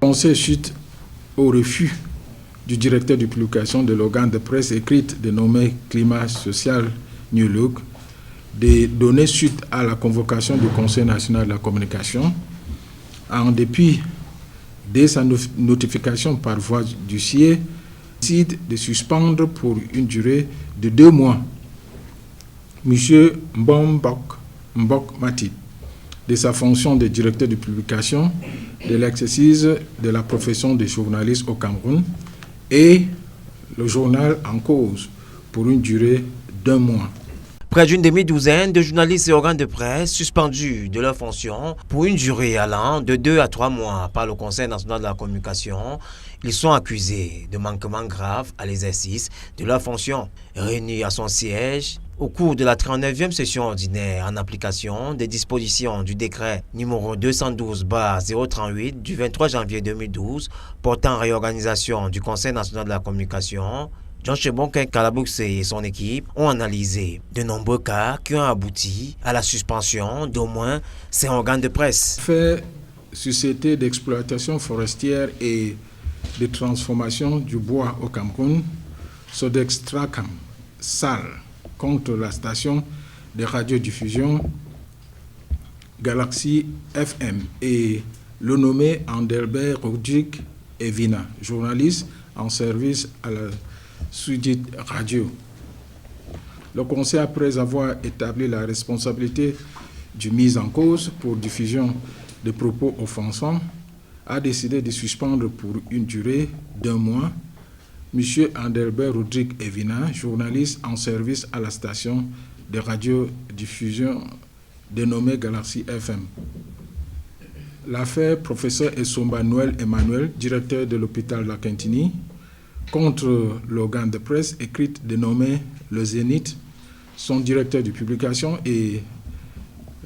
Conseil suite au refus du directeur de publication de l'organe de presse écrite dénommé Climat Social New Look de donner suite à la convocation du Conseil national de la communication, en dépit de sa notification par voie d'huissier, décide de suspendre pour une durée de 2 mois M. Mbok Matip de sa fonction de directeur de publication de l'exercice de la profession de journaliste au Cameroun et le journal en cause pour une durée d'1 mois. Près d'une demi-douzaine de journalistes et organes de presse suspendus de leur fonction pour une durée allant de 2 à 3 mois par le Conseil national de la communication. Ils sont accusés de manquements graves à l'exercice de leur fonction. Réunis à son siège au cours de la 39e session ordinaire en application des dispositions du décret numéro 212/038 du 23 janvier 2012 portant réorganisation du Conseil national de la communication, John Chebonke Kalabouxe et son équipe ont analysé de nombreux cas qui ont abouti à la suspension d'au moins 5 organes de presse. Fait société d'exploitation forestière et de transformation du bois au Cameroun, Sodextracam, SAL, contre la station de radiodiffusion Galaxy FM et le nommé Anderbert Rodrigue Evina, journaliste en service à la sudite radio. Le Conseil, après avoir établi la responsabilité du mis en cause pour diffusion de propos offensants, a décidé de suspendre pour une durée d'1 mois M. Anderbert Rodrigue Evina, journaliste en service à la station de radiodiffusion dénommée Galaxy FM. L'affaire professeur Essomba Noël Emmanuel, directeur de l'hôpital de la Quintini, contre l'organe de presse écrite dénommé Le Zénith, son directeur de publication, et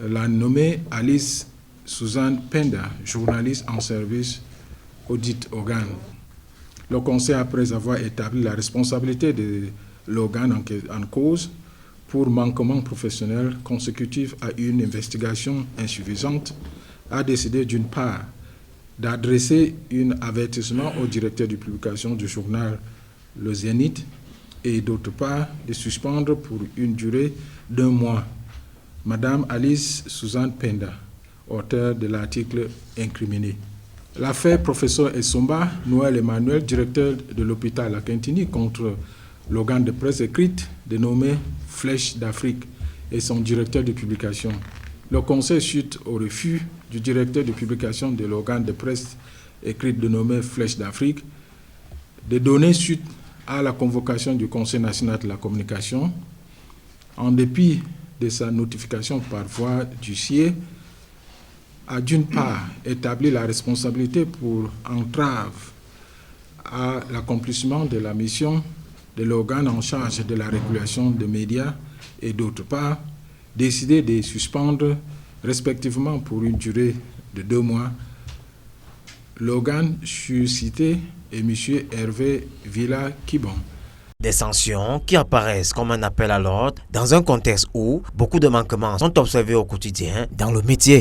la nommée Alice Suzanne Penda, journaliste en service au dit organe. Le Conseil, après avoir établi la responsabilité de l'organe en cause pour manquement professionnel consécutif à une investigation insuffisante, a décidé d'une part d'adresser un avertissement au directeur de publication du journal Le Zénith et d'autre part de suspendre pour une durée d'1 mois Madame Alice Suzanne Penda, auteure de l'article incriminé. L'affaire professeur Essomba Noël Emmanuel, directeur de l'hôpital La Quintini, contre l'organe de presse écrite dénommé Flèche d'Afrique et son directeur de publication. Le Conseil, suite au refus du directeur de publication de l'organe de presse écrite dénommé Flèche d'Afrique, de donner suite à la convocation du Conseil national de la communication, en dépit de sa notification par voie d'huissier, a d'une part établi la responsabilité pour entrave à l'accomplissement de la mission de l'organe en charge de la régulation des médias et d'autre part décidé de suspendre respectivement pour une durée de 2 mois l'organe suscité et M. Hervé Villa-Kibon. Des sanctions qui apparaissent comme un appel à l'ordre dans un contexte où beaucoup de manquements sont observés au quotidien dans le métier.